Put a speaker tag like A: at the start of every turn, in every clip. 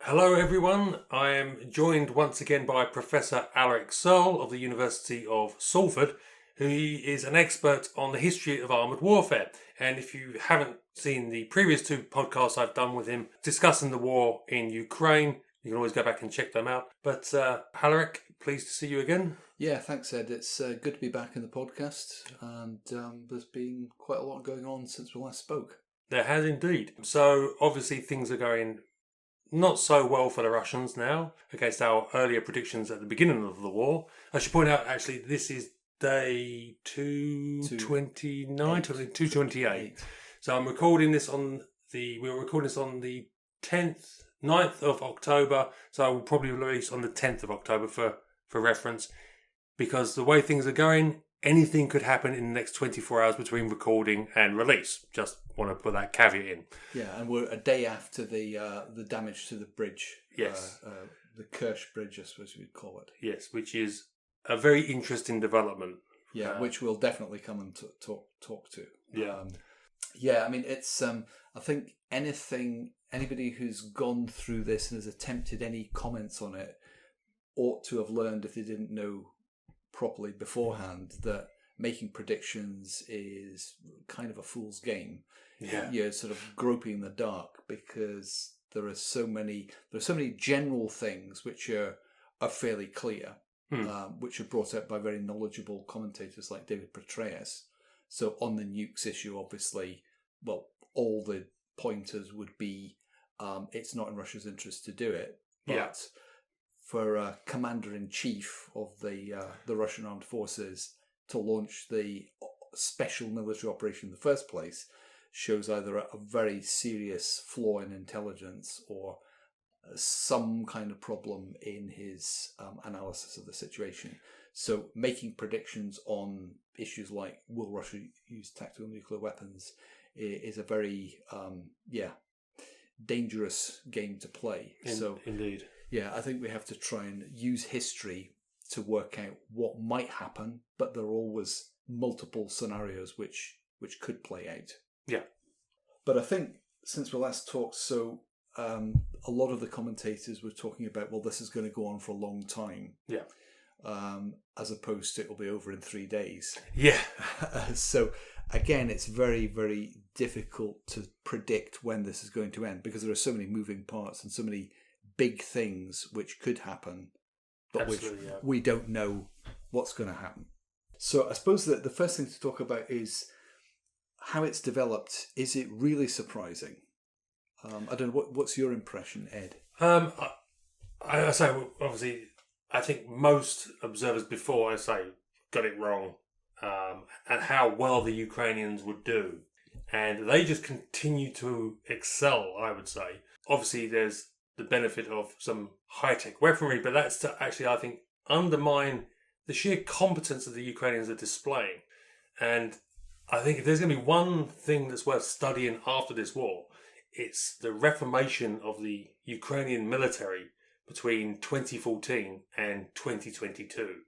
A: Hello everyone, I am joined once again by Professor Alaric Searle of the University of Salford, who is an expert on the history of armoured warfare. And if you haven't seen the previous two podcasts I've done with him discussing the war in Ukraine, you can always go back and check them out. But Alaric, pleased to see you again.
B: Yeah, thanks Ed. It's good to be back in the podcast, and there's been quite a lot going on since we last spoke.
A: There has indeed. So obviously things are going not so well for the Russians now, against our earlier predictions at the beginning of the war. I should point out, actually, this is day 229, 228. So I'm recording this on the 9th of October. So I will probably release on the 10th of October for reference, because the way things are going, anything could happen in the next 24 hours between recording and release. Just want to put that caveat in.
B: Yeah, and we're a day after the damage to the bridge.
A: Yes.
B: The Kerch bridge, I suppose we'd call it.
A: Yes, which is a very interesting development.
B: Yeah, which we'll definitely come and talk to.
A: Yeah.
B: I mean, it's I think anybody who's gone through this and has attempted any comments on it ought to have learned, if they didn't know properly beforehand, that making predictions is kind of a fool's game.
A: Yeah.
B: You're sort of groping in the dark, because there are so many general things which are fairly clear, which are brought out by very knowledgeable commentators like David Petraeus. So on the nukes issue, obviously, well, all the pointers would be it's not in Russia's interest to do it, but for commander-in-chief of the Russian armed forces to launch the special military operation in the first place shows either a very serious flaw in intelligence or some kind of problem in his analysis of the situation. So making predictions on issues like will Russia use tactical nuclear weapons is a very dangerous game to play.
A: Indeed.
B: Yeah, I think we have to try and use history to work out what might happen, but there are always multiple scenarios which could play out.
A: Yeah.
B: But I think since we last talked, a lot of the commentators were talking about, well, this is going to go on for a long time.
A: Yeah.
B: As opposed to it will be over in 3 days.
A: Yeah.
B: So again, it's very, very difficult to predict when this is going to end, because there are so many moving parts and so many big things which could happen, but we don't know what's going to happen. So I suppose that the first thing to talk about is how it's developed. Is it really surprising? I don't know. What's your impression, Ed?
A: I say, obviously, I think most observers before, got it wrong, and how well the Ukrainians would do. And they just continue to excel, I would say. Obviously, there's the benefit of some high-tech weaponry, but that's to actually, I think, undermine the sheer competence that the Ukrainians are displaying. And I think if there's going to be one thing that's worth studying after this war, it's the reformation of the Ukrainian military between 2014 and 2022,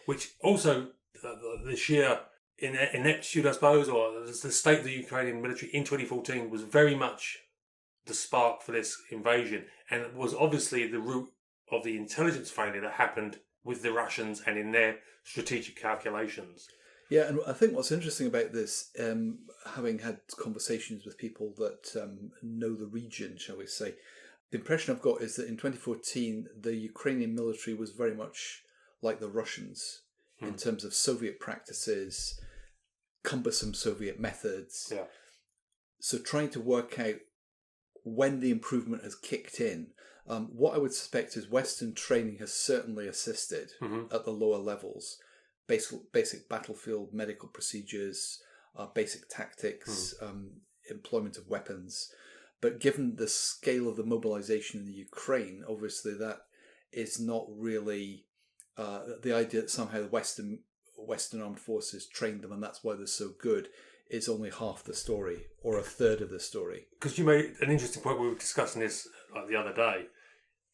A: which also the sheer ineptitude, I suppose, or the state of the Ukrainian military in 2014 was very much the spark for this invasion, and it was obviously the root of the intelligence failure that happened with the Russians and in their strategic calculations.
B: Yeah, and I think what's interesting about this, having had conversations with people that know the region, shall we say, the impression I've got is that in 2014, the Ukrainian military was very much like the Russians in terms of Soviet practices, cumbersome Soviet methods.
A: Yeah.
B: So trying to work out when the improvement has kicked in. What I would suspect is Western training has certainly assisted at the lower levels. Basic battlefield medical procedures, basic tactics, employment of weapons. But given the scale of the mobilisation in the Ukraine, obviously that is not really the idea that somehow the Western armed forces trained them and that's why they're so good is only half the story or a third of the story.
A: Because you made an interesting point. We were discussing this the other day,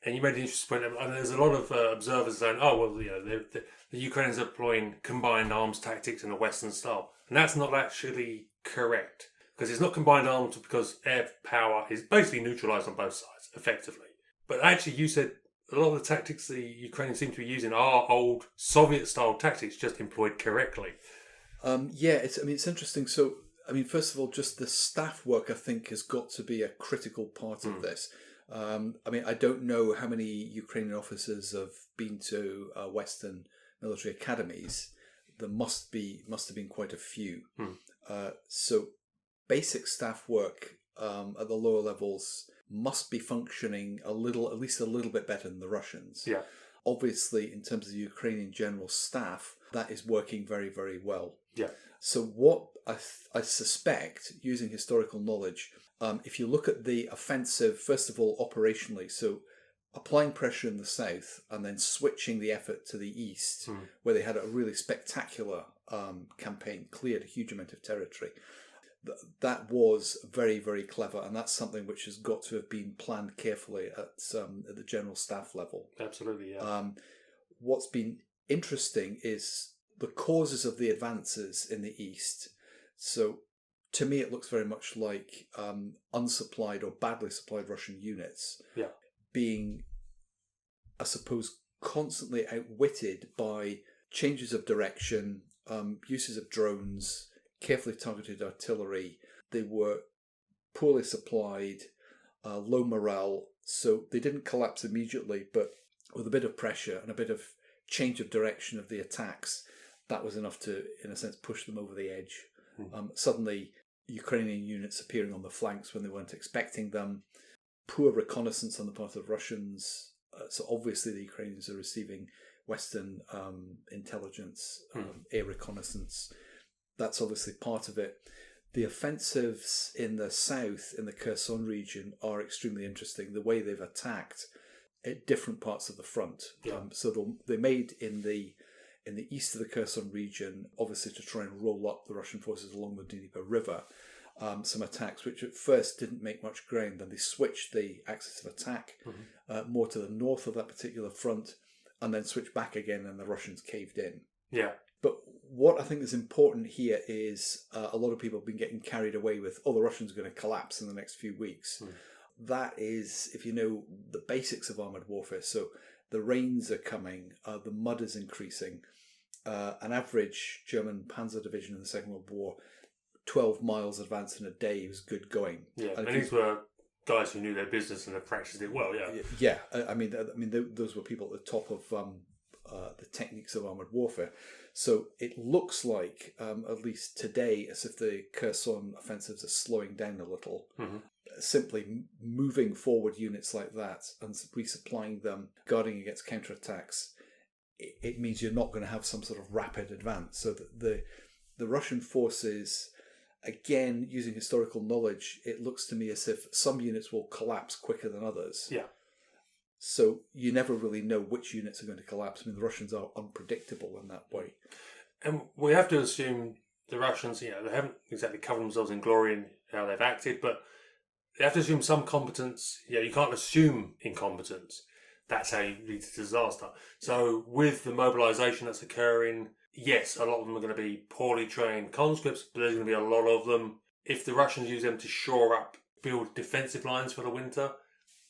A: and you made an interesting point. And there's a lot of observers saying, "Oh, well, the Ukrainians are employing combined arms tactics in a Western style," and that's not actually correct. Because it's not combined arms because air power is basically neutralised on both sides effectively. But actually, you said a lot of the tactics the Ukrainians seem to be using are old Soviet-style tactics, just employed correctly.
B: It's interesting. So, first of all, just the staff work, I think, has got to be a critical part of this. I don't know how many Ukrainian officers have been to Western military academies. There must have been quite a few. So, basic staff work at the lower levels must be functioning at least a little bit better than the Russians.
A: Yeah.
B: Obviously, in terms of the Ukrainian general staff, that is working very, very well.
A: Yeah.
B: So what I suspect, using historical knowledge, if you look at the offensive, first of all, operationally, so applying pressure in the south and then switching the effort to the east, where they had a really spectacular campaign, cleared a huge amount of territory. That was very, very clever, and that's something which has got to have been planned carefully at the general staff level.
A: Absolutely, yeah.
B: What's been interesting is the causes of the advances in the east. So, to me, it looks very much like unsupplied or badly supplied Russian units being, I suppose, constantly outwitted by changes of direction, uses of drones, carefully targeted artillery. They were poorly supplied, low morale, so they didn't collapse immediately, but with a bit of pressure and a bit of change of direction of the attacks, that was enough to, in a sense, push them over the edge. Suddenly, Ukrainian units appearing on the flanks when they weren't expecting them, poor reconnaissance on the part of Russians. So obviously the Ukrainians are receiving Western intelligence, air reconnaissance. That's obviously part of it. The offensives in the south, in the Kherson region, are extremely interesting. The way they've attacked at different parts of the front. So they made in the east of the Kherson region, obviously to try and roll up the Russian forces along the Dnieper River, some attacks which at first didn't make much ground. Then they switched the axis of attack more to the north of that particular front, and then switched back again, and the Russians caved in.
A: Yeah.
B: But what I think is important here is a lot of people have been getting carried away with, the Russians are going to collapse in the next few weeks. That is, if you know the basics of armoured warfare, so the rains are coming, the mud is increasing. An average German panzer division in the Second World War, 12 miles advance in a day was good going.
A: Yeah, and these were guys who knew their business and had practiced it well,
B: Yeah, those were people at the top of the techniques of armoured warfare. So it looks like, at least today, as if the Kherson offensives are slowing down a little. Simply moving forward units like that and resupplying them, guarding against counterattacks, it means you're not going to have some sort of rapid advance. So the Russian forces, again, using historical knowledge, it looks to me as if some units will collapse quicker than others.
A: Yeah.
B: So you never really know which units are going to collapse. The Russians are unpredictable in that way.
A: And we have to assume the Russians, they haven't exactly covered themselves in glory in how they've acted, but they have to assume some competence. You can't assume incompetence. That's how you lead to disaster. So with the mobilisation that's occurring, yes, a lot of them are going to be poorly trained conscripts, but there's going to be a lot of them. If the Russians use them to shore up, build defensive lines for the winter,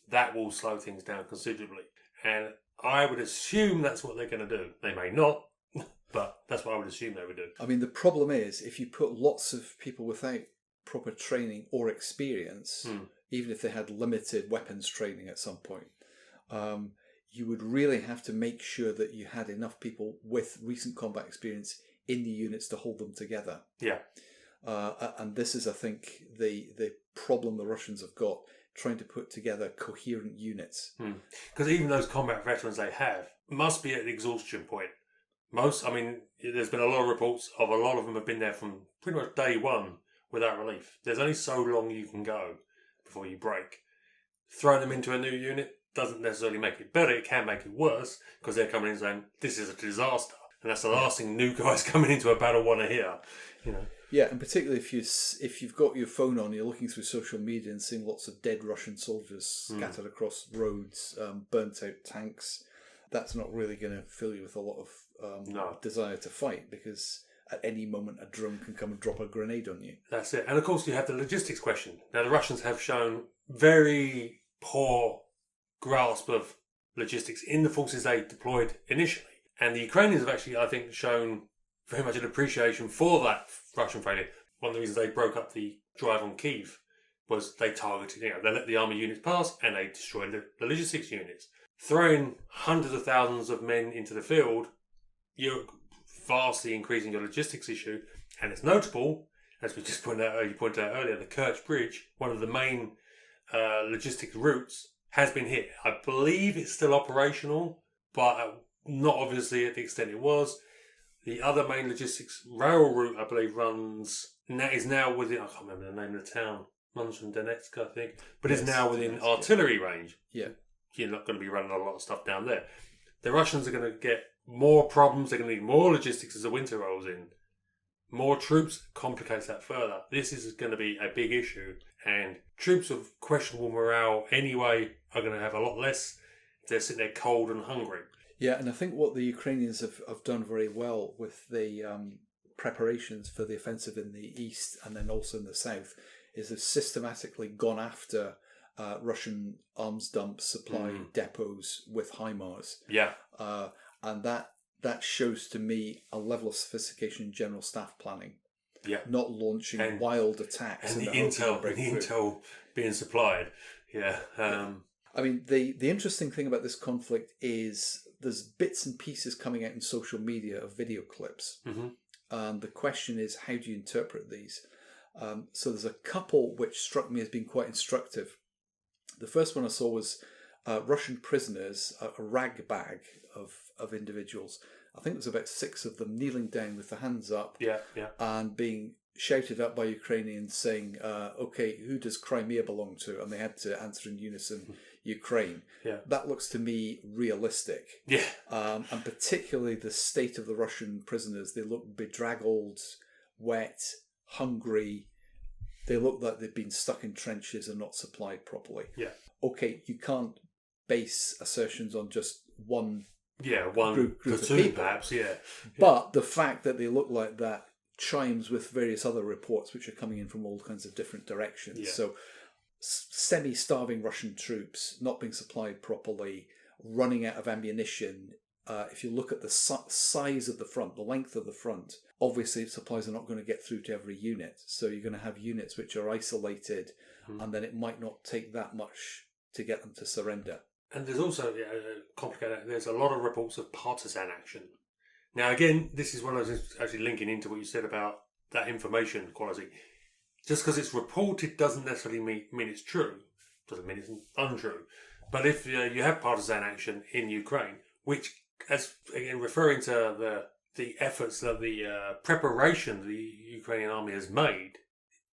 A: that will slow things down considerably. And I would assume that's what they're going to do. They may not, but that's what I would assume they would do.
B: The problem is, if you put lots of people without proper training or experience, even if they had limited weapons training at some point, you would really have to make sure that you had enough people with recent combat experience in the units to hold them together.
A: Yeah.
B: And this is, I think, the problem the Russians have got, trying to put together coherent units.
A: Because even those combat veterans they have must be at the exhaustion point. There's been a lot of reports of a lot of them have been there from pretty much day one without relief. There's only so long you can go before you break. Throwing them into a new unit doesn't necessarily make it better. It can make it worse because they're coming in saying, this is a disaster. And that's the last thing new guys coming into a battle want to hear.
B: Yeah, and particularly if you've got your phone on, you're looking through social media and seeing lots of dead Russian soldiers scattered across roads, burnt out tanks. That's not really going to fill you with a lot of desire to fight, because at any moment a drone can come and drop a grenade on you.
A: That's it. And of course you have the logistics question. Now the Russians have shown very poor grasp of logistics in the forces they deployed initially. And the Ukrainians have actually, I think, shown very much an appreciation for that Russian failure. One of the reasons they broke up the drive on Kyiv was they targeted, they let the army units pass and they destroyed the logistics units. Throwing hundreds of thousands of men into the field, you're vastly increasing your logistics issue. And it's notable, as we just pointed out earlier, the Kerch bridge, one of the main logistics routes, has been hit. I believe it's still operational, but not obviously at the extent it was. The other main logistics rail route, I believe, is now within, I can't remember the name of the town, runs from Donetsk, I think, but is now within artillery range.
B: Yeah.
A: You're not going to be running a lot of stuff down there. The Russians are going to get more problems. They're going to need more logistics as the winter rolls in. More troops complicates that further. This is going to be a big issue, and troops of questionable morale anyway are going to have a lot less. They're sitting there cold and hungry.
B: Yeah, and I think what the Ukrainians have done very well with the preparations for the offensive in the east and then also in the south is they've systematically gone after Russian arms dump supply depots with HIMARS.
A: Yeah.
B: And that shows to me a level of sophistication in general staff planning.
A: Yeah.
B: Not launching wild attacks.
A: And the intel being supplied. Yeah.
B: I mean, the interesting thing about this conflict is there's bits and pieces coming out in social media of video clips. Mm-hmm. And the question is, how do you interpret these? So there's a couple which struck me as being quite instructive. The first one I saw was Russian prisoners, a rag bag of individuals. I think there's about 6 of them kneeling down with their hands up and being shouted at by Ukrainians saying, okay, who does Crimea belong to? And they had to answer in unison, Ukraine.
A: Yeah.
B: That looks to me realistic.
A: Yeah.
B: And particularly the state of the Russian prisoners. They look bedraggled, wet, hungry. They look like they've been stuck in trenches and not supplied properly.
A: Yeah.
B: Okay, you can't base assertions on just one
A: group
B: of people,
A: perhaps, yeah.
B: But the fact that they look like that chimes with various other reports which are coming in from all kinds of different directions. Yeah. So semi-starving Russian troops not being supplied properly, running out of ammunition. If you look at the size of the front, the length of the front, obviously supplies are not going to get through to every unit. So you're going to have units which are isolated, and then it might not take that much to get them to surrender. And
A: there's also complicated. There's a lot of reports of partisan action. Now, again, this is one I was actually linking into what you said about that information quality. Just because it's reported doesn't necessarily mean it's true. Doesn't mean it's untrue. But if you have partisan action in Ukraine, which, as again referring to the efforts that the preparation the Ukrainian army has made,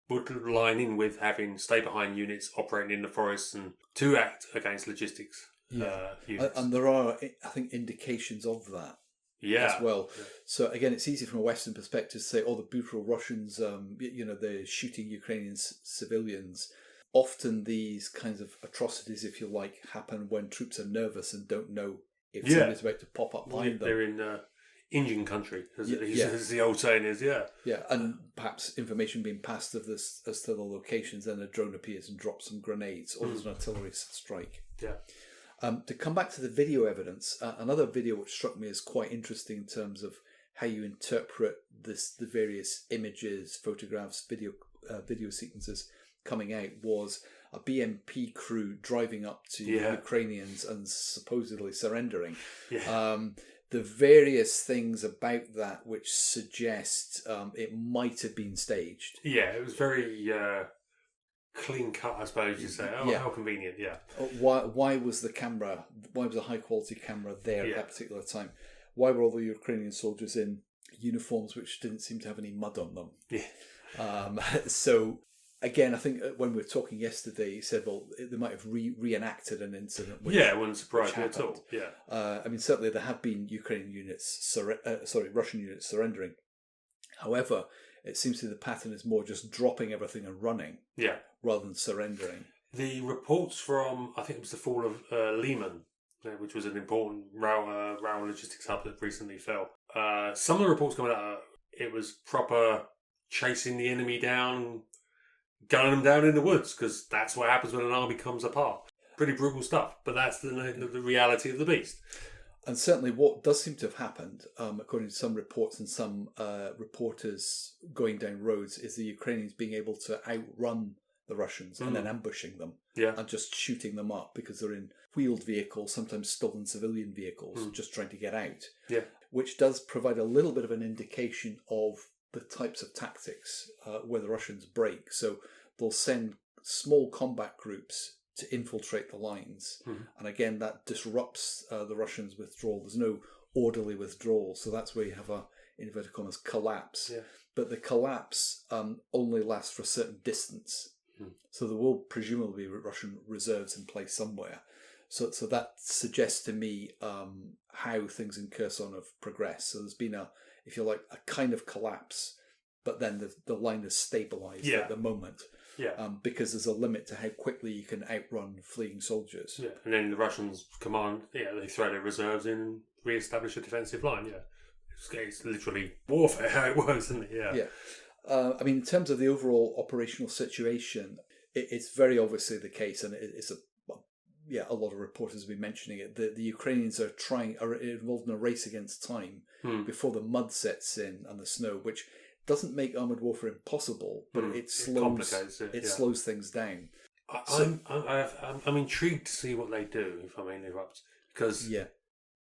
A: would line in with having stay-behind units operating in the forests and to act against logistics units. And
B: there are, I think, indications of that as well. Yeah. So, again, it's easy from a Western perspective to say, the brutal Russians, they're shooting Ukrainian civilians. Often these kinds of atrocities, if you like, happen when troops are nervous and don't know if somebody's about to pop up behind them.
A: They're in Indian country, as the old saying is,
B: and perhaps information being passed of this as to the locations, then a drone appears and drops some grenades, or there's an artillery strike.
A: Yeah.
B: To come back to the video evidence, another video which struck me as quite interesting in terms of how you interpret the various images, photographs, video sequences coming out was a BMP crew driving up to Ukrainians and supposedly surrendering.
A: Yeah.
B: The various things about that which suggest it might have been staged.
A: Yeah, it was very clean cut, I suppose you say. How convenient, yeah.
B: Why was the camera, why was a high quality camera there at that particular time? Why were all the Ukrainian soldiers in uniforms which didn't seem to have any mud on them?
A: Yeah.
B: So, again, I think when we were talking yesterday, you said, they might have reenacted an incident.
A: It wouldn't surprise me at all. Yeah.
B: I mean, certainly there have been Russian units surrendering. However, it seems to be the pattern is more just dropping everything and running, rather than surrendering.
A: The reports from, I think it was the fall of Lyman, which was an important rail logistics hub that recently fell. Some of the reports coming out, it was proper chasing the enemy down, gunning them down in the woods, because that's what happens when an army comes apart. pretty brutal stuff. But that's the reality of the beast.
B: And certainly what does seem to have happened, according to some reports and some reporters going down roads, is the Ukrainians being able to outrun the Russians and then ambushing them and just shooting them up because they're in wheeled vehicles, sometimes stolen civilian vehicles, just trying to get out.
A: Yeah.
B: Which does provide a little bit of an indication of the types of tactics where the Russians break. So they'll send small combat groups to infiltrate the lines. And again, that disrupts the Russians' withdrawal. There's no orderly withdrawal. So that's where you have a, in inverted commas, collapse. Yeah. But the collapse only lasts for a certain distance. So there will presumably be Russian reserves in place somewhere. So that suggests to me how things in Kherson have progressed. So there's been a kind of collapse, but then the line is stabilised at the moment. Yeah. Because there's a limit to how quickly you can outrun fleeing soldiers. Yeah.
A: And then the Russians command, they throw their reserves in and re-establish a defensive line. Yeah. It's literally warfare how it works, isn't it? Yeah.
B: Yeah. I mean, in terms of the overall operational situation, it's very obviously the case, and it's a lot of reporters have been mentioning it. The Ukrainians are involved in a race against time before the mud sets in and the snow, which doesn't make armoured warfare impossible, but it slows things down.
A: I'm intrigued to see what they do, if I may interrupt, because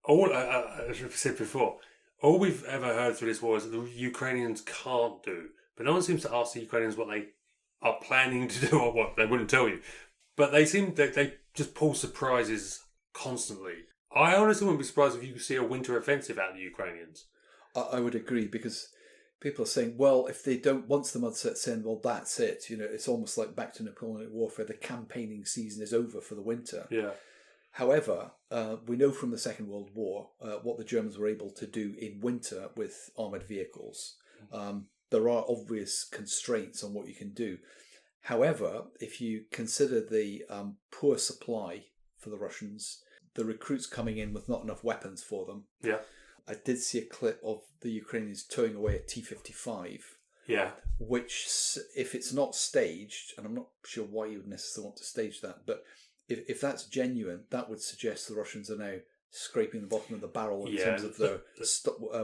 A: all as I've said before, all we've ever heard through this war is that the Ukrainians can't do, but no one seems to ask the Ukrainians what they are planning to do or what they wouldn't tell you. But they seem they just pull surprises constantly. I honestly wouldn't be surprised if you could see a winter offensive out of the Ukrainians.
B: I would agree, because people are saying, well, if they don't, once the mud sets in, well, that's it. It's almost like back to Napoleonic warfare. The campaigning season is over for the winter. Yeah. However, we know from the Second World War what the Germans were able to do in winter with armoured vehicles. There are obvious constraints on what you can do. However, if you consider the poor supply for the Russians, the recruits coming in with not enough weapons for them. Yeah. I did see a clip of the Ukrainians towing away a T-55. Yeah. Which, if it's not staged, and I'm not sure why you would necessarily want to stage that, but if that's genuine, that would suggest the Russians are now scraping the bottom of the barrel in terms of their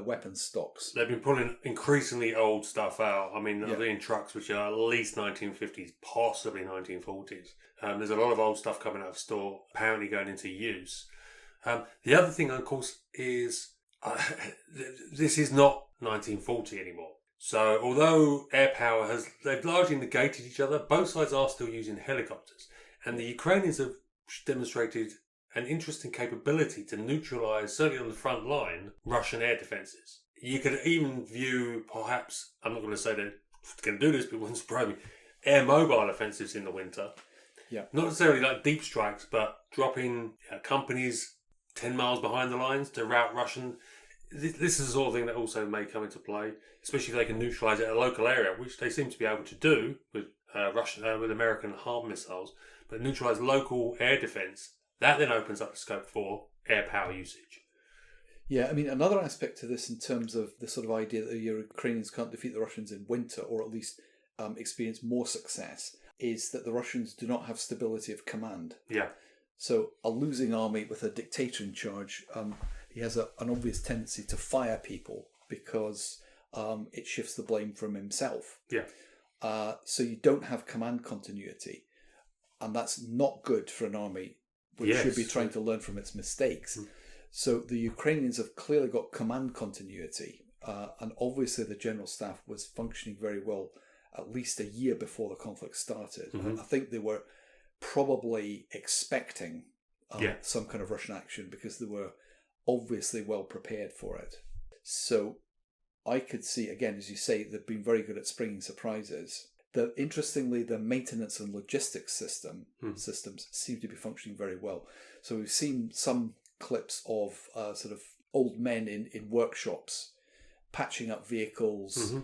B: weapons stocks.
A: They've been pulling increasingly old stuff out. I mean, they're in trucks which are at least 1950s, possibly 1940s. There's a lot of old stuff coming out of store, apparently going into use. The other thing, of course, is this is not 1940 anymore. So although air power they've largely negated each other, both sides are still using helicopters. And the Ukrainians have demonstrated an interesting capability to neutralise, certainly on the front line, Russian air defences. You could even view, perhaps, I'm not going to say they're going to do this, but it wouldn't surprise me, air mobile offensives in the winter. Yeah. Not necessarily like deep strikes, but dropping companies 10 miles behind the lines to rout Russian. This is the sort of thing that also may come into play, especially if they can neutralise it at a local area, which they seem to be able to do with with American HARM missiles, but neutralise local air defence. That then opens up the scope for air power usage.
B: Yeah, I mean, another aspect to this in terms of the sort of idea that the Ukrainians can't defeat the Russians in winter, or at least experience more success, is that the Russians do not have stability of command. Yeah. So a losing army with a dictator in charge, he has an obvious tendency to fire people because it shifts the blame from himself. Yeah. So you don't have command continuity, and that's not good for an army which should be trying to learn from its mistakes. So the Ukrainians have clearly got command continuity, and obviously the general staff was functioning very well at least a year before the conflict started. I think they were probably expecting some kind of Russian action because they were obviously well prepared for it. So I could see, again, as you say, they've been very good at springing surprises. Interestingly, the maintenance and logistics systems seem to be functioning very well. So we've seen some clips of sort of old men in workshops patching up vehicles.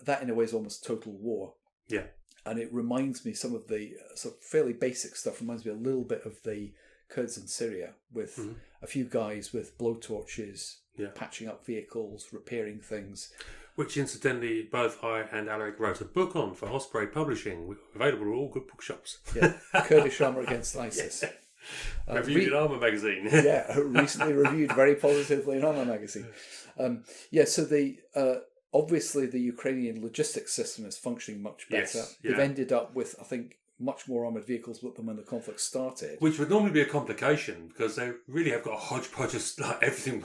B: That in a way is almost total war. Yeah. And it reminds me, some of the sort of fairly basic stuff reminds me a little bit of the Kurds in Syria, with a few guys with blowtorches patching up vehicles, repairing things.
A: Which, incidentally, both I and Alaric wrote a book on for Osprey Publishing, available at all good bookshops.
B: Yeah, Kurdish armour against ISIS.
A: Reviewed in Armour magazine.
B: Yeah, recently reviewed very positively in Armour magazine. So obviously the Ukrainian logistics system is functioning much better.
A: Yes,
B: They've ended up with, I think, much more armoured vehicles with them when the conflict started.
A: Which would normally be a complication because they really have got a hodgepodge of like everything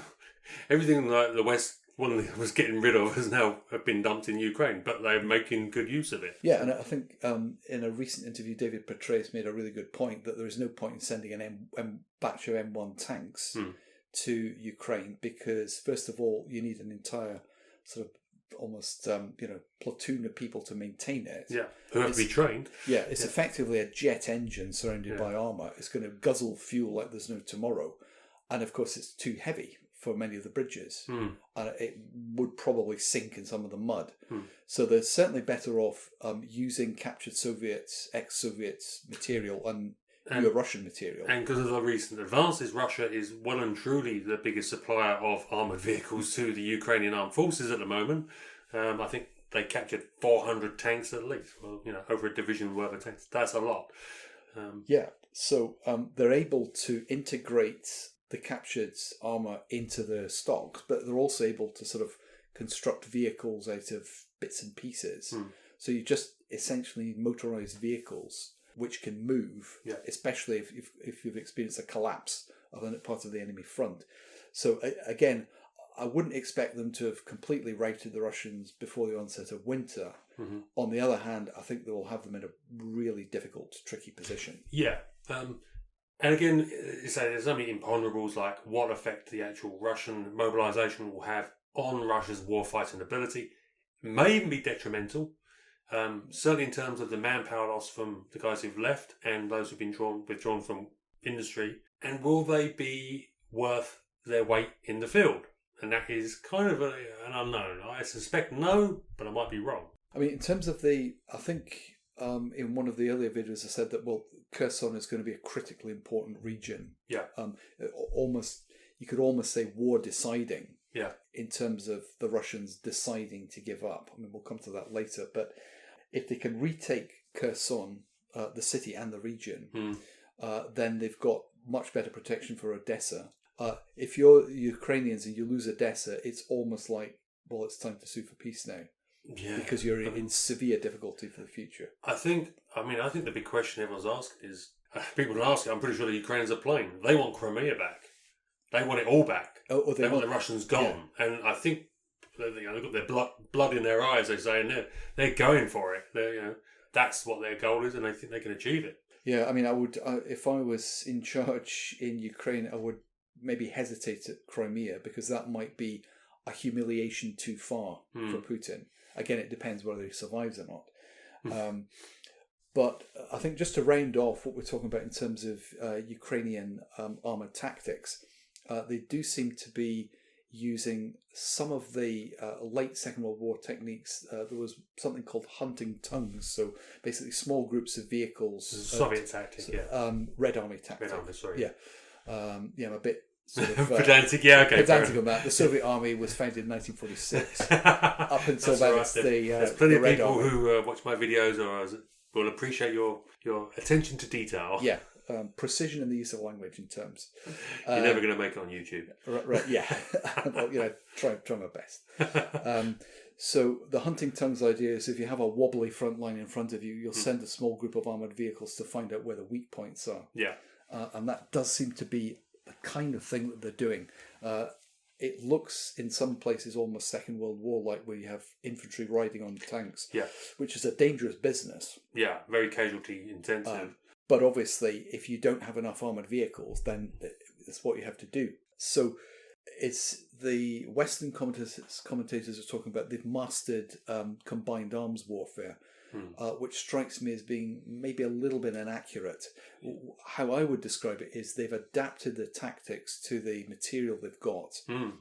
A: like the West was getting rid of has now been dumped in Ukraine, but they're making good use of it.
B: Yeah, and I think in a recent interview, David Petraeus made a really good point that there is no point in sending an batch of M1 tanks to Ukraine because, first of all, you need an entire sort of almost platoon of people to maintain it.
A: Yeah, who have to be trained.
B: Yeah, it's effectively a jet engine surrounded by armour. It's going to guzzle fuel like there's no tomorrow, and of course it's too heavy for many of the bridges, and it would probably sink in some of the mud. So they're certainly better off using captured ex-Soviet material and newer Russian material.
A: And because of the recent advances, Russia is well and truly the biggest supplier of armoured vehicles to the Ukrainian armed forces at the moment. I think they captured 400 tanks at least. Well, over a division worth of tanks. That's a lot.
B: So they're able to integrate the captured armour into their stocks, but they're also able to sort of construct vehicles out of bits and pieces. So you just essentially motorised vehicles which can move, especially if you've experienced a collapse of a part of the enemy front. So again, I wouldn't expect them to have completely routed the Russians before the onset of winter. On the other hand, I think they will have them in a really difficult, tricky position.
A: Yeah. And again, there's so many imponderables like what effect the actual Russian mobilisation will have on Russia's warfighting ability. It may even be detrimental, certainly in terms of the manpower loss from the guys who've left and those who've been withdrawn from industry. And will they be worth their weight in the field? And that is kind of an unknown. I suspect no, but I might be wrong.
B: I mean, in terms of I think in one of the earlier videos I said that, Kherson is going to be a critically important region.
A: Yeah.
B: You could almost say war deciding.
A: Yeah.
B: In terms of the Russians deciding to give up. I mean, we'll come to that later. But if they can retake Kherson, the city and the region, then they've got much better protection for Odessa. If you're Ukrainians and you lose Odessa, it's almost like, it's time to sue for peace now. Yeah, because you're in severe difficulty for the future. I think
A: the big question everyone's asking is, people will ask it, I'm pretty sure the Ukrainians are playing. They want Crimea back. They want it all back. They want the Russians gone. Yeah. And I think they've got their blood in their eyes, they say, and they're going for it. That's what their goal is, and they think they can achieve it.
B: Yeah, I mean, I would, if I was in charge in Ukraine, I would maybe hesitate at Crimea because that might be a humiliation too far for Putin. Again, it depends whether he survives or not. But I think just to round off what we're talking about in terms of Ukrainian armoured tactics, they do seem to be using some of the late Second World War techniques. There was something called hunting tongues, so basically small groups of vehicles.
A: Soviet tactic,
B: Red Army tactic.
A: Red Army, sorry.
B: Yeah. I'm a bit... Sort of,
A: pedantic, okay.
B: Pedantic on that. The Soviet Army was founded in 1946. Up until then, it's
A: there's plenty of people
B: Army.
A: Who watch my videos will appreciate your attention to detail.
B: Yeah, precision in the use of language and terms.
A: You're never going to make it on YouTube.
B: Right, yeah. Well, try my best. So the hunting tongues idea is if you have a wobbly front line in front of you, you'll send a small group of armoured vehicles to find out where the weak points are.
A: Yeah.
B: And that does seem to be the kind of thing that they're doing. It looks in some places almost Second World War like, where you have infantry riding on tanks, which is a dangerous business.
A: Yeah, very casualty intensive.
B: But obviously, if you don't have enough armoured vehicles, then it's what you have to do. So it's the Western commentators are talking about they've mastered combined arms warfare. Which strikes me as being maybe a little bit inaccurate. How I would describe it is they've adapted the tactics to the material they've got,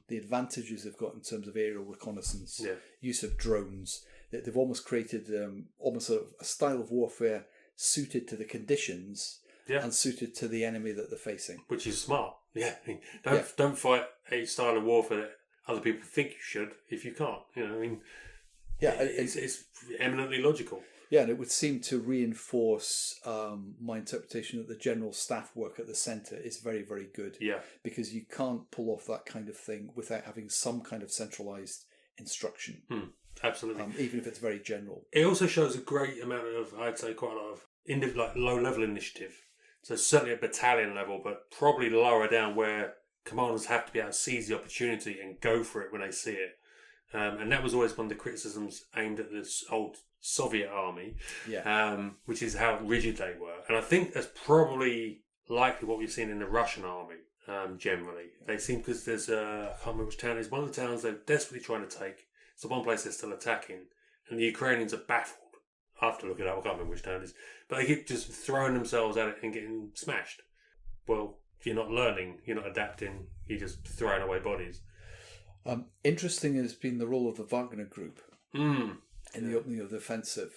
B: the advantages they've got in terms of aerial reconnaissance, use of drones. They've almost created almost a style of warfare suited to the conditions and suited to the enemy that they're facing.
A: Which is smart. Yeah. Don't fight a style of warfare that other people think you should if you can't.
B: Yeah,
A: it's eminently logical.
B: Yeah, and it would seem to reinforce my interpretation that the general staff work at the centre is very, very good.
A: Yeah.
B: Because you can't pull off that kind of thing without having some kind of centralised instruction.
A: Absolutely.
B: Even if it's very general.
A: It also shows a great amount of, I'd say quite a lot of low-level initiative. So certainly at battalion level, but probably lower down where commanders have to be able to seize the opportunity and go for it when they see it. And that was always one of the criticisms aimed at this old Soviet army, which is how rigid they were. And I think that's probably likely what we've seen in the Russian army generally. They seem, because there's, I can't remember which town it is, one of the towns they're desperately trying to take. It's the one place they're still attacking. And the Ukrainians are baffled. I have to look it up, I can't remember which town it is. But they keep just throwing themselves at it and getting smashed. Well, you're not learning, you're not adapting, you're just throwing away bodies.
B: Interesting has been the role of the Wagner Group in the opening of the offensive.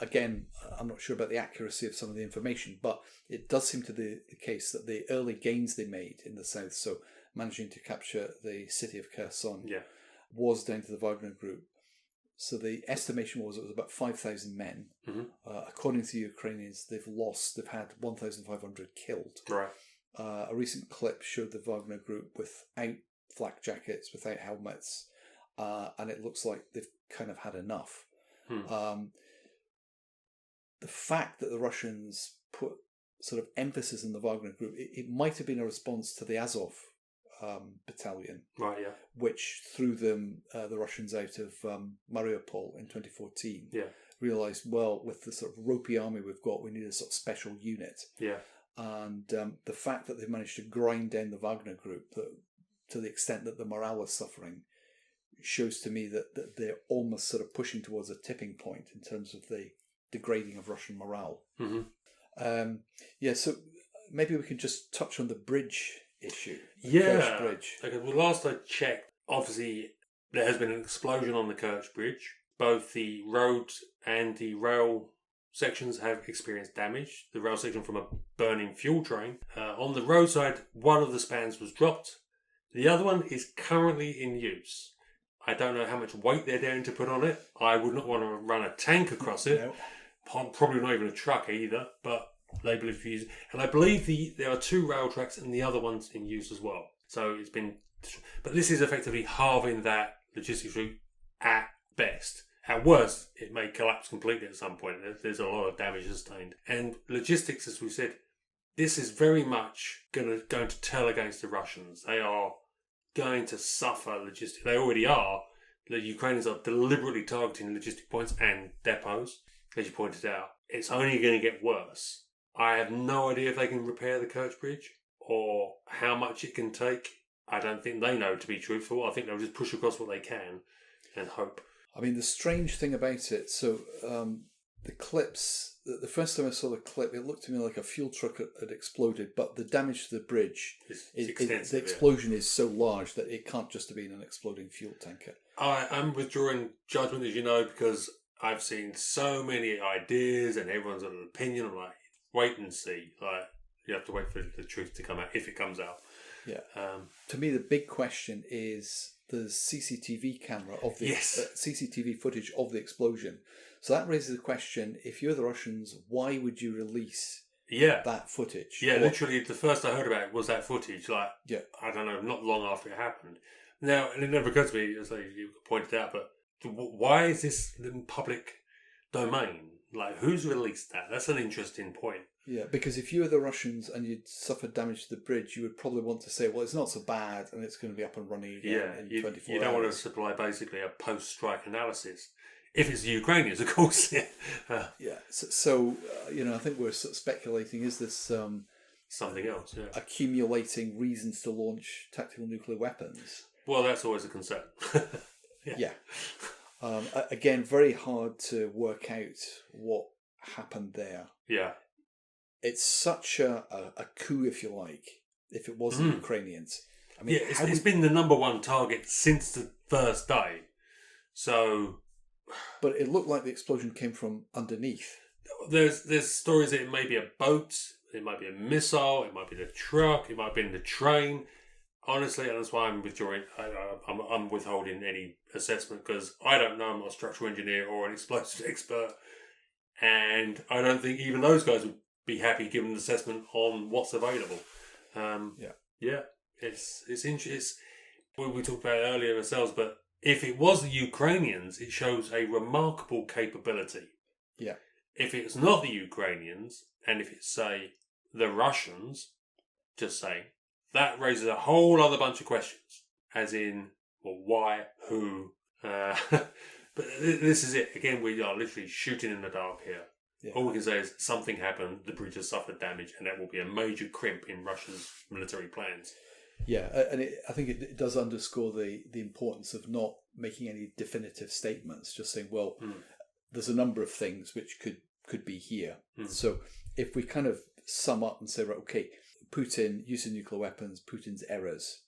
B: Again, I'm not sure about the accuracy of some of the information, but it does seem to be the case that the early gains they made in the south, so managing to capture the city of Kherson, was down to the Wagner Group. So the estimation was it was about 5,000 men. According to the Ukrainians, they've had 1,500 killed.
A: Right.
B: A recent clip showed the Wagner Group without flak jackets, without helmets, and it looks like they've kind of had enough. The fact that the Russians put sort of emphasis on the Wagner Group, it might have been a response to the Azov battalion,
A: right? Yeah,
B: which threw them the Russians out of Mariupol in 2014.
A: Yeah,
B: realised, well, with the sort of ropey army we've got, we need a sort of special unit.
A: Yeah,
B: and the fact that they've managed to grind down the Wagner Group to the extent that the morale is suffering shows to me that they're almost sort of pushing towards a tipping point in terms of the degrading of Russian morale. So maybe we can just touch on the bridge issue. Kerch Bridge.
A: Okay, well, last I checked, obviously there has been an explosion on the Kerch Bridge. Both the road and the rail sections have experienced damage. The rail section from a burning fuel train. On the road side, one of the spans was dropped. The other one is currently in use. I don't know how much weight they're daring to put on it. I would not want to run a tank across it. No. Probably not even a truck either, but they believe to use it. And I believe there are 2 rail tracks and the other one's in use as well. So it's been... But this is effectively halving that logistics route at best. At worst, it may collapse completely at some point. There's a lot of damage sustained. And logistics, as we said, this is very much going to tell against the Russians. They are going to suffer logistics. They already are. The Ukrainians are deliberately targeting logistic points and depots, as you pointed out. It's only going to get worse. I have no idea if they can repair the Kerch Bridge or how much it can take. I don't think they know, to be truthful. I think they'll just push across what they can and hope.
B: I mean, the strange thing about it, so the clips, the first time I saw the clip, it looked to me like a fuel truck had exploded, but the damage to the bridge, the explosion is so large that it can't just have been an exploding fuel tanker.
A: I'm withdrawing judgment, as you know, because I've seen so many ideas and everyone's got an opinion. I'm like, wait and see. Like, you have to wait for the truth to come out, if it comes out.
B: Yeah. To me, the big question is the CCTV camera of the CCTV footage of the explosion. So that raises the question: if you're the Russians, why would you release that footage?
A: Yeah, literally, the first I heard about it was that footage. Like, I don't know, not long after it happened. Now, and it never occurred to me, as you pointed out, but why is this in public domain? Like, who's released that? That's an interesting point.
B: Yeah, because if you were the Russians and you'd suffered damage to the bridge, you would probably want to say, well, it's not so bad and it's going to be up and running again in 24 hours. You don't want to supply basically a post-strike analysis.
A: If it's the Ukrainians, of course.
B: So I think we're sort of speculating, is this
A: something else? Yeah.
B: Accumulating reasons to launch tactical nuclear weapons?
A: Well, that's always a concern.
B: Again, very hard to work out what happened there.
A: Yeah.
B: It's such a coup, if you like, if it was the Ukrainians.
A: I mean, it's been the number one target since the first day. So...
B: But it looked like the explosion came from underneath.
A: There's stories that it may be a boat, it might be a missile, it might be the truck, it might be in the train. Honestly, and that's why I'm withdrawing. I'm withholding any assessment because I don't know. I'm not a structural engineer or an explosives expert. And I don't think even those guys would be happy given an assessment on what's available. It's interesting. We talked about it earlier ourselves, but if it was the Ukrainians, it shows a remarkable capability.
B: Yeah.
A: If it's not the Ukrainians, and if it's, say, the Russians, just saying, that raises a whole other bunch of questions. As in, well, why, who? But this is it. Again, we are literally shooting in the dark here. Yeah. All we can say is something happened, the bridge has suffered damage, and that will be a major crimp in Russia's military plans.
B: Yeah, and I think it does underscore the importance of not making any definitive statements, just saying, well, there's a number of things which could be here. So if we kind of sum up and say, right, okay, Putin, use of nuclear weapons, Putin's errors.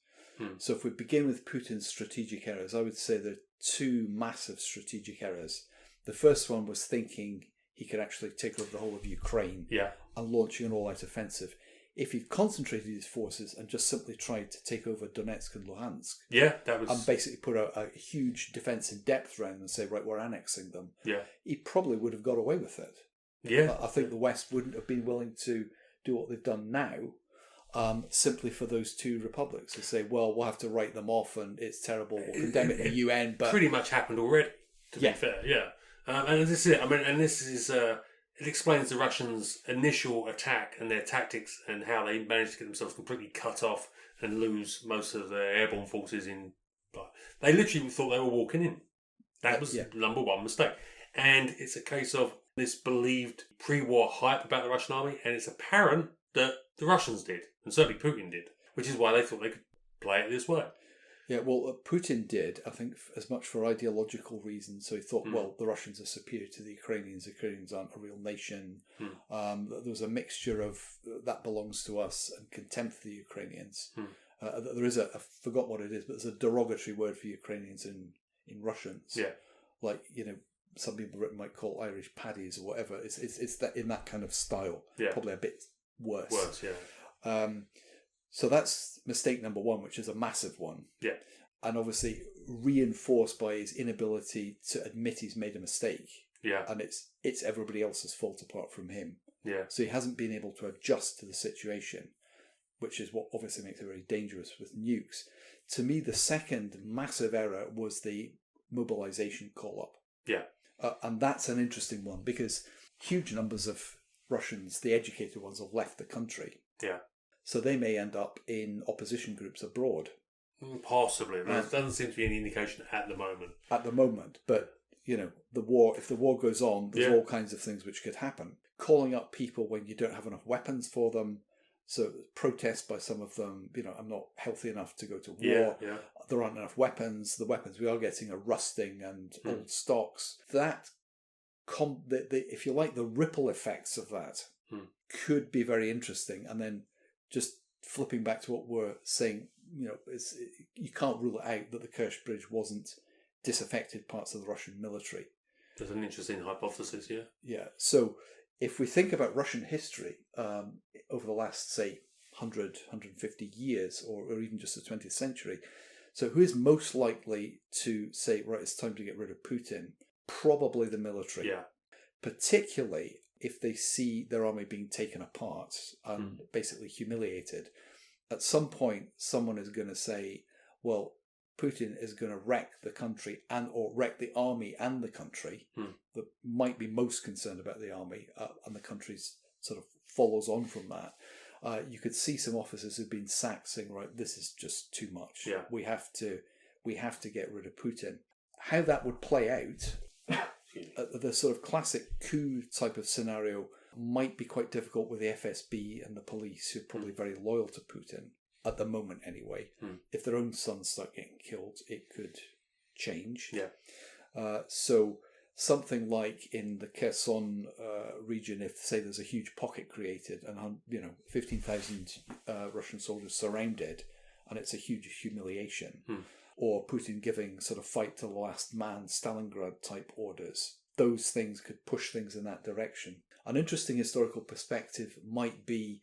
B: So if we begin with Putin's strategic errors, I would say there are two massive strategic errors. The first one was thinking he could actually take over the whole of Ukraine and launching an all-out offensive. If he'd concentrated his forces and just simply tried to take over Donetsk and Luhansk, and basically put a huge defence in depth around them and say, right, we're annexing them, he probably would have got away with it.
A: Yeah,
B: I think the West wouldn't have been willing to do what they've done now, simply for those two republics to say, well, we'll have to write them off and it's terrible, we'll condemn it in the UN. But
A: pretty much happened already, to be fair. And this is it. I mean, and this is. It explains the Russians' initial attack and their tactics and how they managed to get themselves completely cut off and lose most of their airborne forces in. They literally thought they were walking in. That was number one mistake. And it's a case of this believed pre-war hype about the Russian army, and it's apparent that the Russians did, and certainly Putin did, which is why they thought they could play it this way.
B: Yeah, well, Putin did, I think, as much for ideological reasons. So he thought, well, the Russians are superior to the Ukrainians. The Ukrainians aren't a real nation. There was a mixture of that belongs to us and contempt for the Ukrainians. There is I forgot what it is, but there's a derogatory word for Ukrainians in Russians. Yeah. Like, some people might call Irish paddies or whatever. It's that in that kind of style. Yeah. Probably a bit worse. So that's mistake number one, which is a massive one. Yeah. And obviously reinforced by his inability to admit he's made a mistake. Yeah. And it's everybody else's fault apart from him. Yeah. So he hasn't been able to adjust to the situation, which is what obviously makes it very dangerous with nukes. To me, the second massive error was the mobilisation call-up. Yeah. And that's an interesting one because huge numbers of Russians, the educated ones, have left the country. Yeah. So they may end up in opposition groups abroad.
A: Possibly. There doesn't seem to be any indication at the moment.
B: But, the war, if the war goes on, there's all kinds of things which could happen. Calling up people when you don't have enough weapons for them. So protests by some of them, I'm not healthy enough to go to war. Yeah. There aren't enough weapons. The weapons we are getting are rusting and old stocks. That, if you like, the ripple effects of that could be very interesting. And then just flipping back to what we're saying, you can't rule it out that the Kerch Bridge wasn't disaffected parts of the Russian military.
A: There's an interesting hypothesis, yeah.
B: Yeah. So if we think about Russian history over the last, say, 100, 150 years, or even just the 20th century, so who is most likely to say, right, it's time to get rid of Putin? Probably the military. Yeah. Particularly if they see their army being taken apart and basically humiliated. At some point, someone is going to say, well, Putin is going to wreck the country or wreck the army and the country. That might be most concerned about the army and the country sort of follows on from that. You could see some officers who've been sacked saying, right, this is just too much. Yeah. We have to get rid of Putin. How that would play out, the sort of classic coup type of scenario might be quite difficult with the FSB and the police, who are probably very loyal to Putin, at the moment anyway. If their own sons start getting killed, it could change. Yeah. So something like in the Kherson region, if, say, there's a huge pocket created and 15,000 Russian soldiers surrounded, and it's a huge humiliation, or Putin giving sort of fight to the last man, Stalingrad type orders, those things could push things in that direction. An interesting historical perspective might be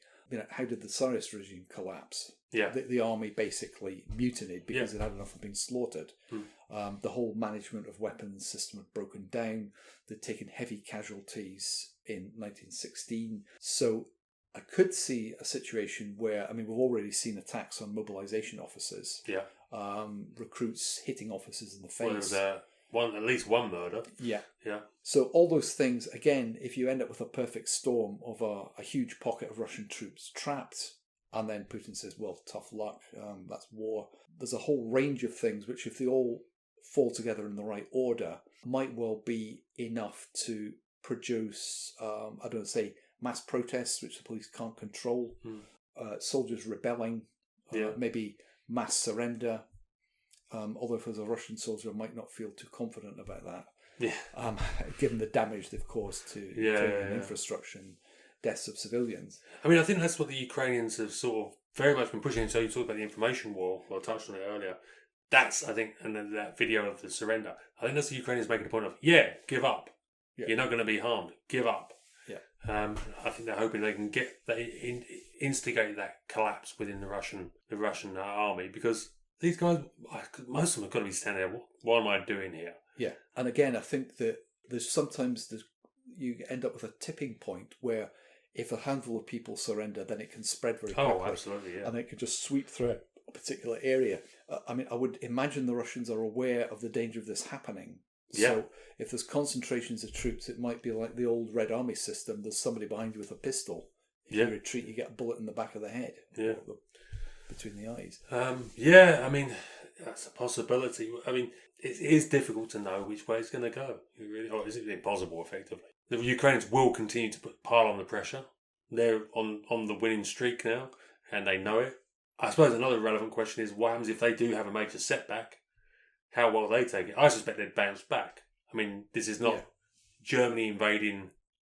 B: how did the Tsarist regime collapse?
A: Yeah.
B: The army basically mutinied because it had enough of being slaughtered. The whole management of weapons system had broken down. They'd taken heavy casualties in 1916. So I could see a situation where, we've already seen attacks on mobilisation officers.
A: Yeah.
B: Recruits hitting officers in the face.
A: Well, there's at least one murder.
B: Yeah.
A: Yeah.
B: So all those things, again, if you end up with a perfect storm of a huge pocket of Russian troops trapped, and then Putin says, well, tough luck, that's war. There's a whole range of things which, if they all fall together in the right order, might well be enough to produce, mass protests, which the police can't control, soldiers rebelling, maybe mass surrender. Although if there's a Russian soldier, I might not feel too confident about that.
A: Yeah.
B: Given the damage they've caused to Ukrainian infrastructure and deaths of civilians.
A: I think that's what the Ukrainians have sort of very much been pushing. So you talked about the information war. Well, I touched on it earlier. That's, I think, and then that video of the surrender. I think that's the Ukrainians making a point of, give up. Yeah. You're not going to be harmed. Give up.
B: Yeah.
A: I think they're hoping they can instigate that collapse within the Russian army, because these guys, most of them have got to be standing there. What am I doing here?
B: Yeah, and again, I think that you end up with a tipping point where if a handful of people surrender, then it can spread very quickly.
A: Oh, absolutely, yeah.
B: And it can just sweep through a particular area. I would imagine the Russians are aware of the danger of this happening.
A: Yeah.
B: So if there's concentrations of troops, it might be like the old Red Army system. There's somebody behind you with a pistol. If you retreat, you get a bullet in the back of the head.
A: Yeah.
B: Between the eyes.
A: That's a possibility. It is difficult to know which way it's going to go. Or is it impossible, effectively? The Ukrainians will continue to pile on the pressure. They're on the winning streak now, and they know it. I suppose another relevant question is, what happens if they do have a major setback? How well they take it? I suspect they'd bounce back. This is not Germany invading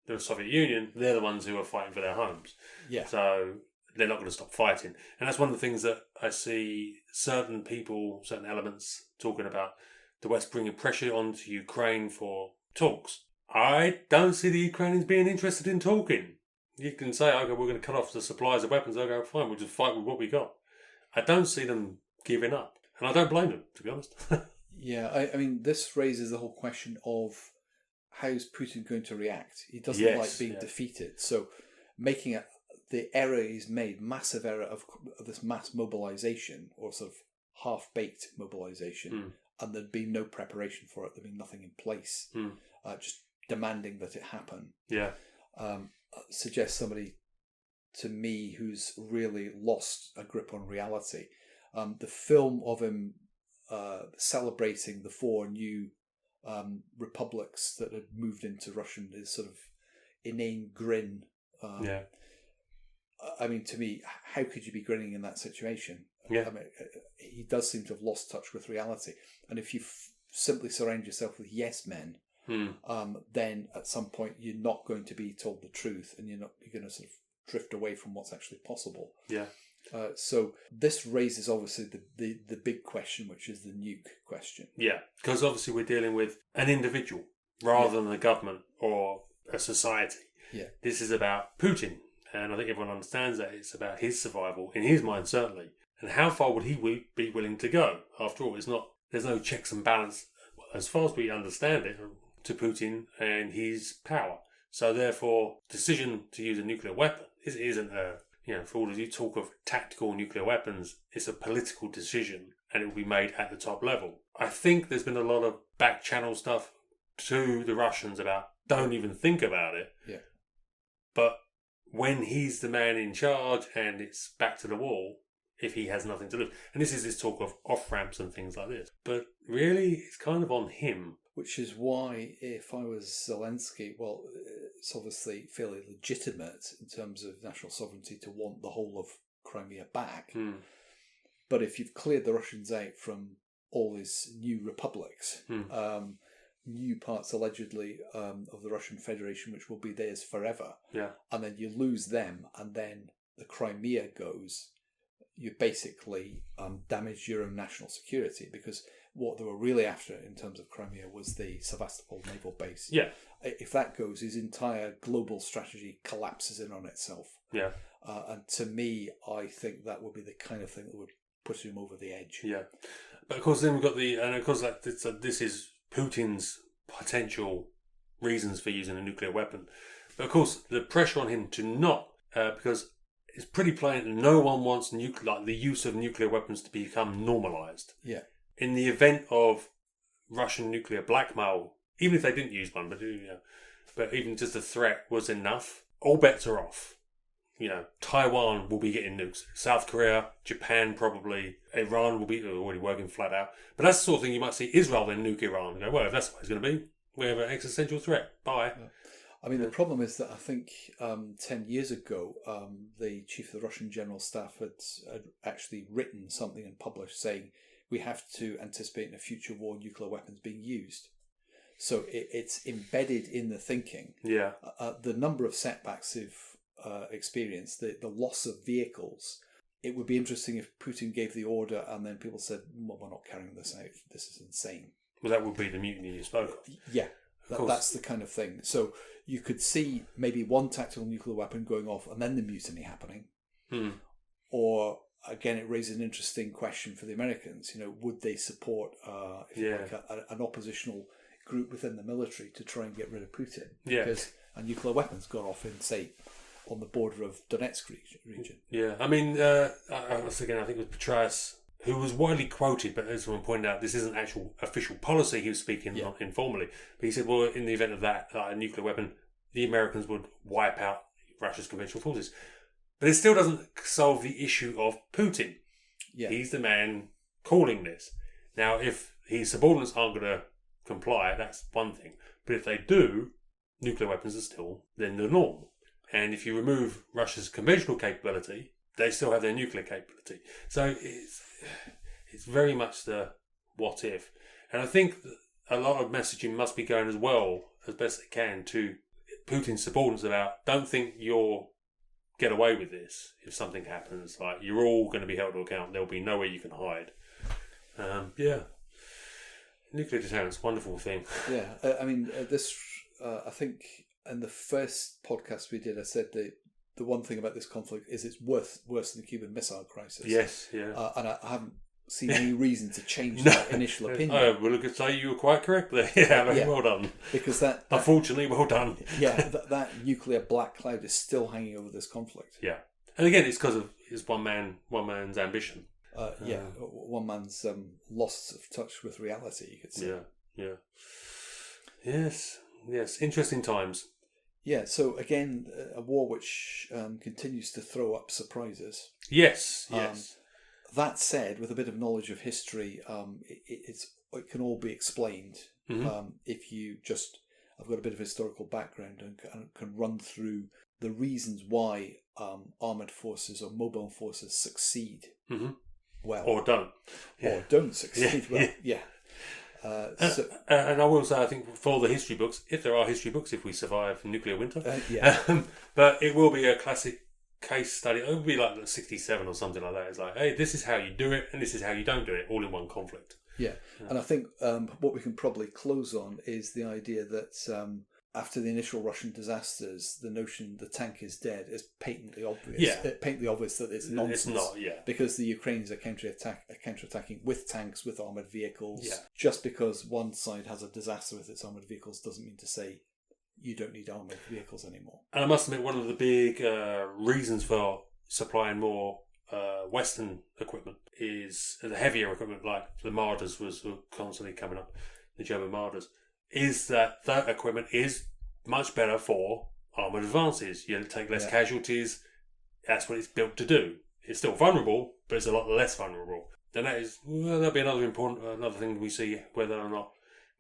A: the Soviet Union. They're the ones who are fighting for their homes.
B: Yeah.
A: So they're not going to stop fighting. And that's one of the things that I see certain people, certain elements talking about the West bringing pressure onto Ukraine for talks. I don't see the Ukrainians being interested in talking. You can say, okay, we're going to cut off the supplies of weapons. Okay, fine, we'll just fight with what we got. I don't see them giving up. And I don't blame them, to be honest.
B: Yeah, this raises the whole question of how's Putin going to react? He doesn't like being defeated. So making the error he's made, massive error of this mass mobilisation, or sort of half-baked mobilisation, and there'd be no preparation for it. There'd be nothing in place. Just demanding that it happen.
A: Yeah.
B: Suggests somebody to me who's really lost a grip on reality. The film of him celebrating the 4 new republics that had moved into Russian, his sort of inane grin. To me, how could you be grinning in that situation?
A: Yeah.
B: He does seem to have lost touch with reality. And if you simply surround yourself with yes men, then at some point you're not going to be told the truth, and you're going to sort of drift away from what's actually possible.
A: Yeah.
B: So this raises obviously the big question, which is the nuke question.
A: Yeah, because obviously we're dealing with an individual rather than a government or a society.
B: Yeah.
A: This is about Putin, and I think everyone understands that it's about his survival, in his mind certainly. And how far would he be willing to go? After all, there's no checks and balance, as far as we understand it, to Putin and his power. So therefore, decision to use a nuclear weapon isn't for all of you talk of tactical nuclear weapons, it's a political decision, and it will be made at the top level. I think there's been a lot of back channel stuff to the Russians about don't even think about it.
B: Yeah.
A: But when he's the man in charge and it's back to the wall, if he has nothing to lose. And this is this talk of off-ramps and things like this. But really, it's kind of on him.
B: Which is why, if I was Zelensky, well, it's obviously fairly legitimate in terms of national sovereignty to want the whole of Crimea back. But if you've cleared the Russians out from all these new republics, new parts allegedly of the Russian Federation, which will be theirs forever, and then you lose them, and then the Crimea goes, you basically damage your own national security, because what they were really after in terms of Crimea was the Sevastopol naval base.
A: Yeah.
B: If that goes, his entire global strategy collapses in on itself.
A: Yeah.
B: And to me, I think that would be the kind of thing that would put him over the edge.
A: Yeah. But of course, then we've got this is Putin's potential reasons for using a nuclear weapon. But of course, the pressure on him to not, because it's pretty plain that no one wants the use of nuclear weapons to become normalised.
B: Yeah.
A: In the event of Russian nuclear blackmail, even if they didn't use one, but even just the threat was enough, all bets are off. Taiwan will be getting nukes. South Korea, Japan probably, Iran will be already working flat out. But that's the sort of thing you might see Israel then nuke Iran and go, well, if that's what it's going to be, we have an existential threat. Bye.
B: Yeah. I mean, the problem is that I think 10 years ago, the chief of the Russian General Staff had actually written something and published saying we have to anticipate in a future war nuclear weapons being used. So it's embedded in the thinking.
A: Yeah.
B: The number of setbacks they've experienced, the loss of vehicles. It would be interesting if Putin gave the order and then people said, well, we're not carrying this out. This is insane.
A: Well, that would be the mutiny you spoke of.
B: Yeah. That's the kind of thing. So you could see maybe one tactical nuclear weapon going off and then the mutiny happening. Or, again, it raises an interesting question for the Americans. Would they support an oppositional group within the military to try and get rid of Putin?
A: Yeah.
B: Because a nuclear weapon's gone off in, say, on the border of Donetsk region.
A: Yeah. I mean, I think it was Petraeus, who was widely quoted, but as someone pointed out, this isn't actual official policy. He was speaking informally. But he said, well, in the event of that, a nuclear weapon, the Americans would wipe out Russia's conventional forces. But it still doesn't solve the issue of Putin.
B: Yeah.
A: He's the man calling this. Now, if his subordinates aren't going to comply, that's one thing. But if they do, nuclear weapons are still then the norm. And if you remove Russia's conventional capability, they still have their nuclear capability. So it's very much the what if. And I think that a lot of messaging must be going as well, as best it can, to Putin's subordinates about, don't think you'll get away with this if something happens. Like, you're all going to be held to account. There'll be nowhere you can hide. Nuclear deterrence, wonderful thing.
B: Yeah, I mean, I think in the first podcast we did, I said that the one thing about this conflict is it's worse than the Cuban Missile Crisis.
A: Yes, yeah.
B: And I haven't seen any reason to change that initial opinion.
A: Well, I could say you were quite correct there. Well done.
B: Because that
A: unfortunately, well done.
B: that nuclear black cloud is still hanging over this conflict.
A: Yeah. And again, it's because of his one man's ambition.
B: One man's loss of touch with reality, you could say.
A: Yes. Interesting times.
B: Yeah, so again, a war which continues to throw up surprises.
A: Yes.
B: That said, with a bit of knowledge of history, it can all be explained if you just... I've got a bit of historical background and can run through the reasons why armoured forces or mobile forces succeed well.
A: Or don't.
B: Or don't succeed well,
A: and I will say, I think for the history books, if there are history books, if we survive nuclear winter, but it will be a classic case study. It would be like 67 or something like that. It's like, hey, this is how you do it, and this is how you don't do it, all in one conflict.
B: Yeah. And I think what we can probably close on is the idea that after the initial Russian disasters, the notion the tank is dead is patently obvious.
A: Yeah.
B: Patently obvious that it's nonsense.
A: It's not,
B: because the Ukrainians are counterattacking with tanks, with armoured vehicles.
A: Yeah.
B: Just because one side has a disaster with its armoured vehicles doesn't mean to say you don't need armoured vehicles anymore.
A: And I must admit, one of the big reasons for supplying more Western equipment is the heavier equipment, like the Marders was constantly coming up, the German Marders, is that equipment is much better for armoured advances. You take less casualties. That's what it's built to do. It's still vulnerable, but it's a lot less vulnerable. Then that'll be another thing we see, whether or not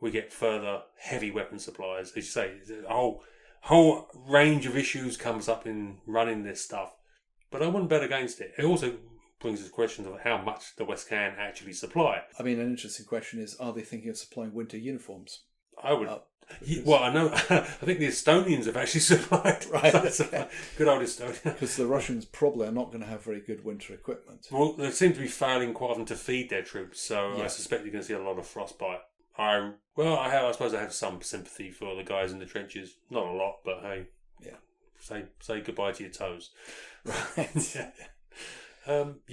A: we get further heavy weapon supplies. As you say, a whole range of issues comes up in running this stuff. But I wouldn't bet against it. It also brings us questions of how much the West can actually supply.
B: I mean, an interesting question is, are they thinking of supplying winter uniforms?
A: I would Well, I know. I think the Estonians have actually survived.
B: Right.
A: Okay. Good old Estonia.
B: Because the Russians probably are not going to have very good winter equipment.
A: Well, they seem to be failing quite often to feed their troops, so I
B: Yeah.
A: suspect you're going to see a lot of frostbite. I suppose I have some sympathy for the guys in the trenches. Not a lot, but hey,
B: Yeah.
A: say goodbye to your toes.
B: Right.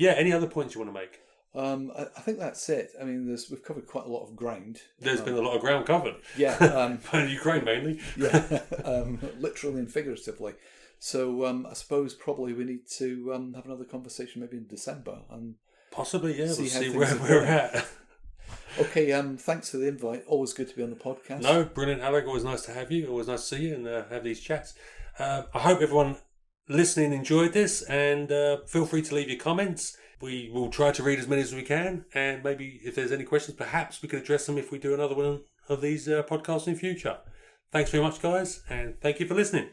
A: Any other points you want to make?
B: I think that's it. I mean, we've covered quite a lot of ground.
A: There's been a lot of ground covered.
B: Yeah.
A: By Ukraine mainly.
B: Yeah. Literally and figuratively. So I suppose probably we need to have another conversation maybe in December and
A: possibly, yeah. We'll see
B: how
A: where
B: things are
A: we're
B: going.
A: at.
B: Okay, thanks for the invite. Always good to be on the podcast.
A: No, brilliant, Alec. Always nice to have you. Always nice to see you and have these chats. I hope everyone listening enjoyed this, and feel free to leave your comments. We will try to read as many as we can, and maybe if there's any questions, perhaps we could address them if we do another one of these podcasts in the future. Thanks very much, guys, and thank you for listening.